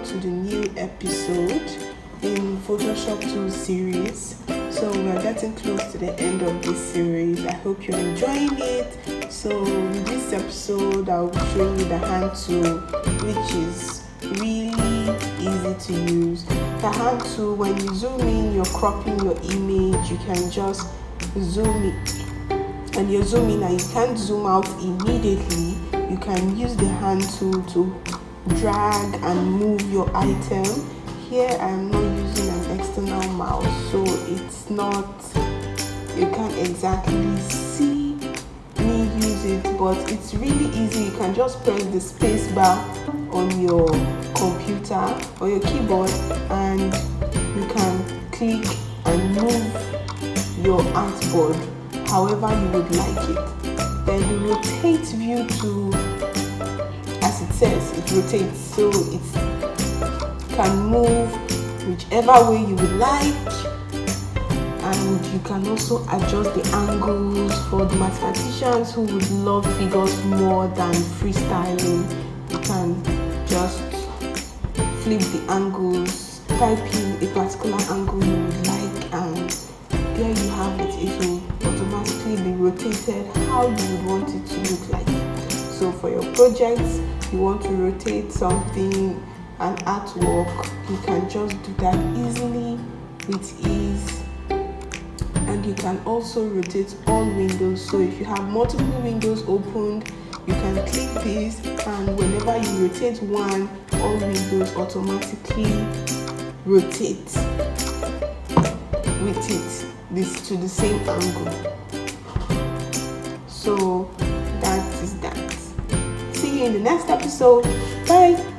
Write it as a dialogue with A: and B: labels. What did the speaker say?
A: to the new episode in Photoshop Tools series. So we are getting close to the end of this series. I hope you're enjoying it. So in this episode, I'll show you the hand tool, which is really easy to use. The hand tool, when you zoom in, you're cropping your image, you can just zoom it, and you're zooming and you can't zoom out immediately. You can use the hand tool to drag and move your item. Here I am not using an external mouse, so it's not, you can't exactly see me use it, but it's really easy. You can just press the space bar on your computer or your keyboard and you can click and move your artboard however you would like it. Then the rotate view to, as it says, it rotates, so it can move whichever way you would like, and you can also adjust the angles for the mathematicians who would love figures more than freestyling. You can just flip the angles, type in a particular angle you would like, and there you have it. It will automatically be rotated how you would want it to look like. So for your projects, you want to rotate something, an artwork, you can just do that easily with ease. And you can also rotate all windows. So if you have multiple windows opened, you can click this, and whenever you rotate one, all windows automatically rotate with it, this to the same angle. So that is that. See you in the next episode. Bye.